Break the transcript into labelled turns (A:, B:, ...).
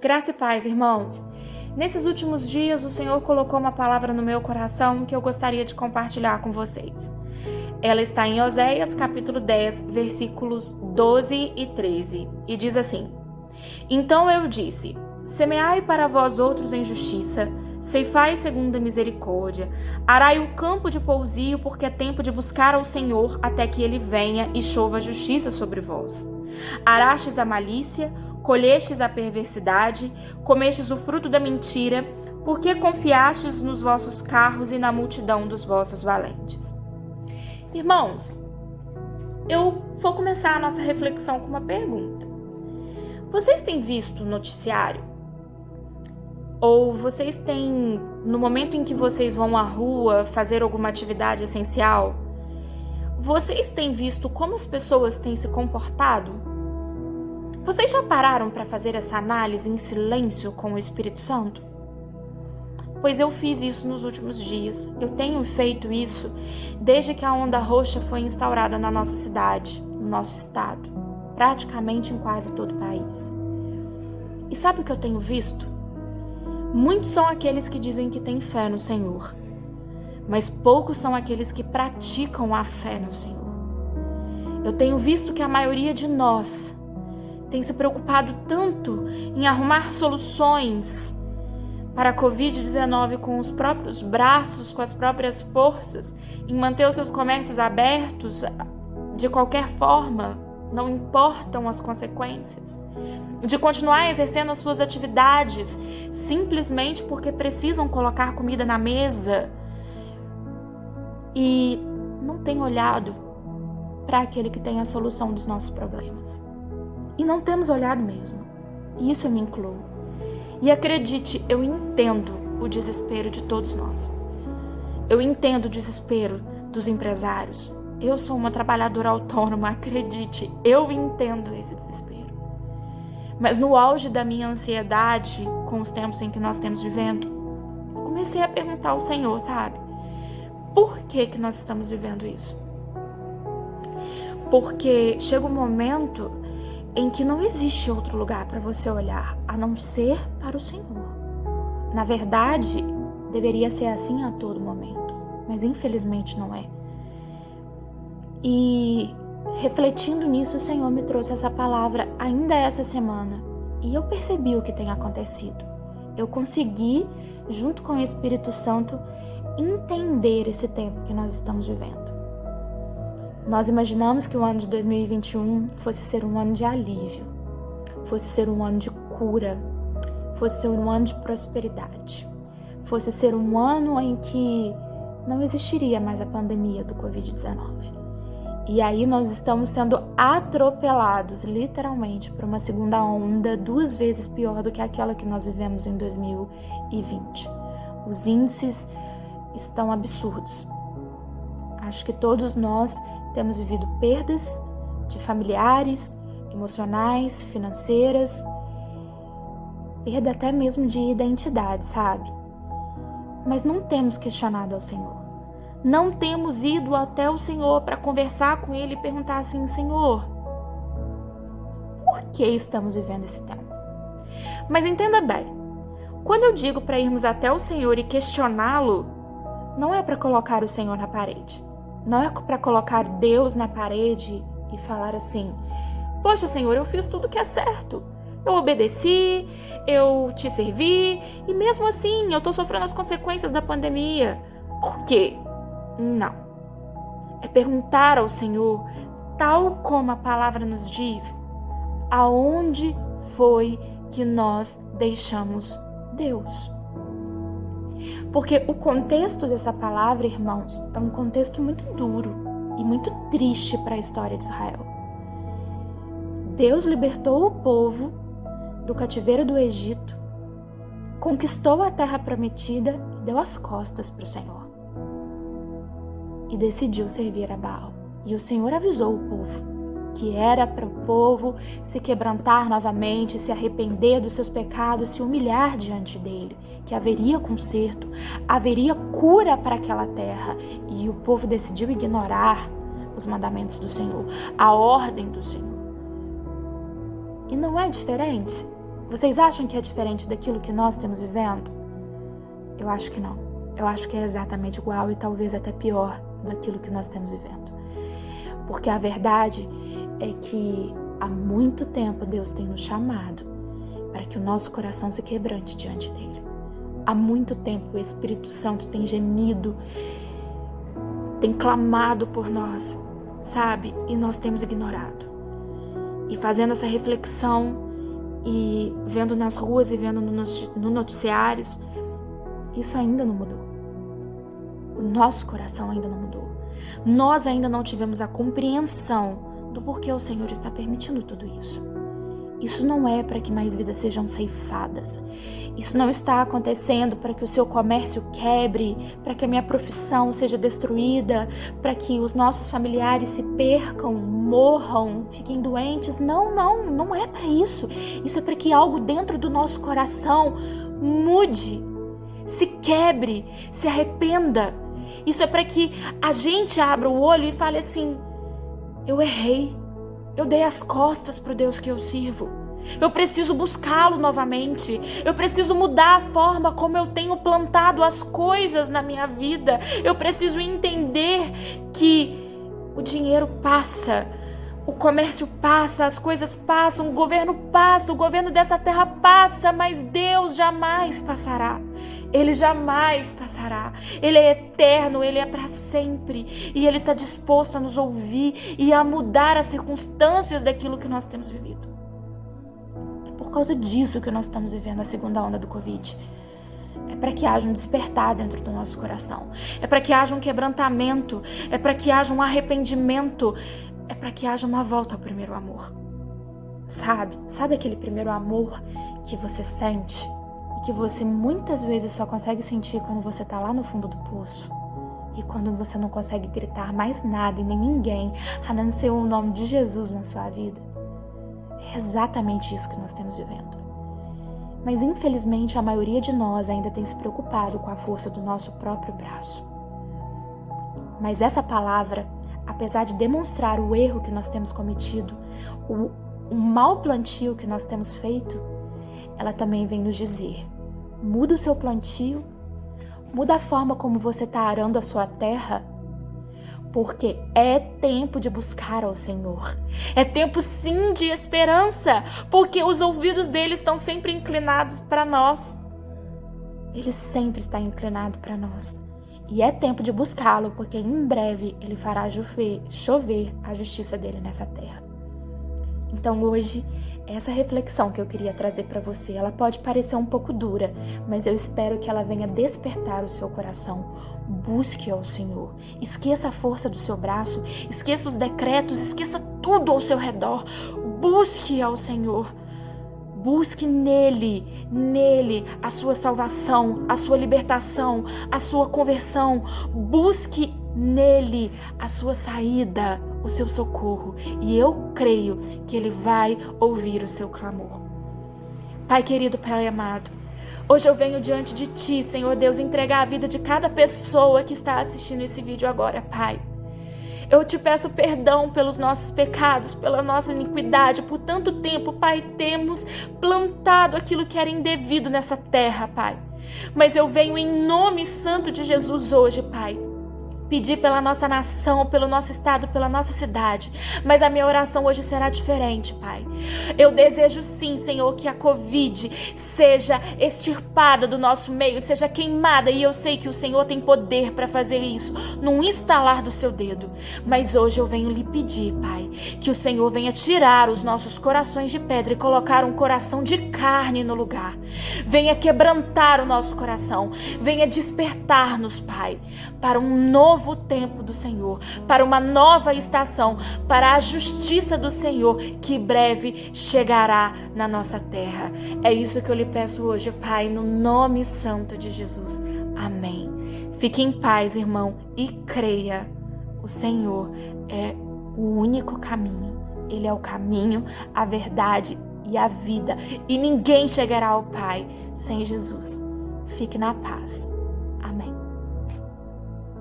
A: Graça e paz, irmãos. Nesses últimos dias, o Senhor colocou uma palavra no meu coração que eu gostaria de compartilhar com vocês. Ela está em Oséias, capítulo 10, versículos 12 e 13, e diz assim: Então eu disse: semeai para vós outros em justiça, ceifai segundo a misericórdia, arai o campo de pousio, porque é tempo de buscar ao Senhor até que ele venha e chova a justiça sobre vós. Arastes a malícia, colhestes a perversidade, comestes o fruto da mentira, porque confiastes nos vossos carros e na multidão dos vossos valentes. Irmãos, eu vou começar a nossa reflexão com uma pergunta. Vocês têm visto o noticiário? Ou vocês têm, no momento em que vocês vão à rua fazer alguma atividade essencial, vocês têm visto como as pessoas têm se comportado? Vocês já pararam para fazer essa análise em silêncio com o Espírito Santo? Pois eu fiz isso nos últimos dias. Eu tenho feito isso desde que a onda roxa foi instaurada na nossa cidade, no nosso estado, praticamente em quase todo o país. E sabe o que eu tenho visto? Muitos são aqueles que dizem que têm fé no Senhor, mas poucos são aqueles que praticam a fé no Senhor. Eu tenho visto que a maioria de nós tem se preocupado tanto em arrumar soluções para a Covid-19 com os próprios braços, com as próprias forças, em manter os seus comércios abertos de qualquer forma, não importam as consequências, de continuar exercendo as suas atividades simplesmente porque precisam colocar comida na mesa e não tem olhado para aquele que tem a solução dos nossos problemas. E não temos olhado mesmo. E isso eu me incluo. E acredite, eu entendo o desespero de todos nós. Eu entendo o desespero dos empresários. Eu sou uma trabalhadora autônoma, acredite, eu entendo esse desespero. Mas no auge da minha ansiedade com os tempos em que nós estamos vivendo, eu comecei a perguntar ao Senhor, sabe? Por que nós estamos vivendo isso? Porque chega um momento em que não existe outro lugar para você olhar, a não ser para o Senhor. Na verdade, deveria ser assim a todo momento, mas infelizmente não é. E refletindo nisso, o Senhor me trouxe essa palavra ainda essa semana, e eu percebi o que tem acontecido. Eu consegui, junto com o Espírito Santo, entender esse tempo que nós estamos vivendo. Nós imaginamos que o ano de 2021 fosse ser um ano de alívio, fosse ser um ano de cura, fosse ser um ano de prosperidade, fosse ser um ano em que não existiria mais a pandemia do Covid-19. E aí nós estamos sendo atropelados, literalmente, por uma segunda onda 2 vezes pior do que aquela que nós vivemos em 2020. Os índices estão absurdos. Acho que todos nós temos vivido perdas de familiares, emocionais, financeiras, perda até mesmo de identidade, sabe? Mas não temos questionado ao Senhor. Não temos ido até o Senhor para conversar com Ele e perguntar assim: Senhor, por que estamos vivendo esse tempo? Mas entenda bem, quando eu digo para irmos até o Senhor e questioná-lo, não é para colocar o Senhor na parede. Não é para colocar Deus na parede e falar assim: poxa, Senhor, eu fiz tudo que é certo. Eu obedeci, eu te servi e mesmo assim eu estou sofrendo as consequências da pandemia. Por quê? Não. É perguntar ao Senhor, tal como a palavra nos diz, aonde foi que nós deixamos Deus? Porque o contexto dessa palavra, irmãos, é um contexto muito duro e muito triste para a história de Israel. Deus libertou o povo do cativeiro do Egito, conquistou a terra prometida e deu as costas para o Senhor. E decidiu servir a Baal. E o Senhor avisou o povo que era para o povo se quebrantar novamente, se arrepender dos seus pecados, se humilhar diante dele, que haveria conserto, haveria cura para aquela terra. E o povo decidiu ignorar os mandamentos do Senhor, a ordem do Senhor. E não é diferente? Vocês acham que é diferente daquilo que nós estamos vivendo? Eu acho que não. Eu acho que é exatamente igual e talvez até pior daquilo que nós estamos vivendo. Porque a verdade é que há muito tempo Deus tem nos chamado para que o nosso coração se quebrante diante dele. Há muito tempo o Espírito Santo tem gemido, tem clamado por nós, sabe? E nós temos ignorado. E fazendo essa reflexão e vendo nas ruas e vendo no noticiários, isso ainda não mudou. O nosso coração ainda não mudou. Nós ainda não tivemos a compreensão do porquê o Senhor está permitindo tudo isso. Isso não é para que mais vidas sejam ceifadas. Isso não está acontecendo para que o seu comércio quebre, para que a minha profissão seja destruída, para que os nossos familiares se percam, morram, fiquem doentes. Não é para isso. Isso é para que algo dentro do nosso coração mude, se quebre, se arrependa. Isso é para que a gente abra o olho e fale assim: eu errei, eu dei as costas para o Deus que eu sirvo. Eu preciso buscá-lo novamente. Eu preciso mudar a forma como eu tenho plantado as coisas na minha vida. Eu preciso entender que o dinheiro passa, o comércio passa, as coisas passam, o governo passa, o governo dessa terra passa, mas Deus jamais passará. Ele jamais passará. Ele é eterno, Ele é para sempre. E Ele está disposto a nos ouvir e a mudar as circunstâncias daquilo que nós temos vivido. É por causa disso que nós estamos vivendo a segunda onda do Covid. É para que haja um despertar dentro do nosso coração. É para que haja um quebrantamento. É para que haja um arrependimento. É para que haja uma volta ao primeiro amor. Sabe aquele primeiro amor que você sente? Que você muitas vezes só consegue sentir quando você está lá no fundo do poço e quando você não consegue gritar mais nada e nem ninguém, a não ser o nome de Jesus na sua vida. É exatamente isso que nós estamos vivendo. Mas infelizmente a maioria de nós ainda tem se preocupado com a força do nosso próprio braço. Mas essa palavra, apesar de demonstrar o erro que nós temos cometido, o mau plantio que nós temos feito, ela também vem nos dizer: muda o seu plantio, muda a forma como você está arando a sua terra, porque é tempo de buscar ao Senhor. É tempo sim de esperança, porque os ouvidos dele estão sempre inclinados para nós. Ele sempre está inclinado para nós. E é tempo de buscá-lo, porque em breve ele fará chover a justiça dele nessa terra. Então hoje, essa reflexão que eu queria trazer para você, ela pode parecer um pouco dura, mas eu espero que ela venha despertar o seu coração. Busque ao Senhor. Esqueça a força do seu braço, esqueça os decretos, esqueça tudo ao seu redor. Busque ao Senhor. Busque nele a sua salvação, a sua libertação, a sua conversão. Busque nele a sua saída, o seu socorro. E eu creio que ele vai ouvir o seu clamor. Pai querido, Pai amado, hoje eu venho diante de ti, Senhor Deus, entregar a vida de cada pessoa que está assistindo esse vídeo agora, Pai. Eu te peço perdão pelos nossos pecados, pela nossa iniquidade. Por tanto tempo, Pai, temos plantado aquilo que era indevido nessa terra, Pai. Mas eu venho em nome santo de Jesus hoje, Pai, pedir pela nossa nação, pelo nosso estado, pela nossa cidade. Mas a minha oração hoje será diferente, Pai. Eu desejo sim, Senhor, que a Covid seja extirpada do nosso meio, seja queimada. E eu sei que o Senhor tem poder para fazer isso, num estalar do seu dedo. Mas hoje eu venho lhe pedir, Pai, que o Senhor venha tirar os nossos corações de pedra e colocar um coração de carne no lugar. Venha quebrantar o nosso coração. Venha despertar-nos, Pai, para um novo tempo do Senhor, para uma nova estação, para a justiça do Senhor que breve chegará na nossa terra. É isso que eu lhe peço hoje, Pai, no nome santo de Jesus. Amém. Fique em paz, irmão, e creia. O Senhor é o único caminho. Ele é o caminho, a verdade e a vida. E ninguém chegará ao Pai sem Jesus. Fique na paz.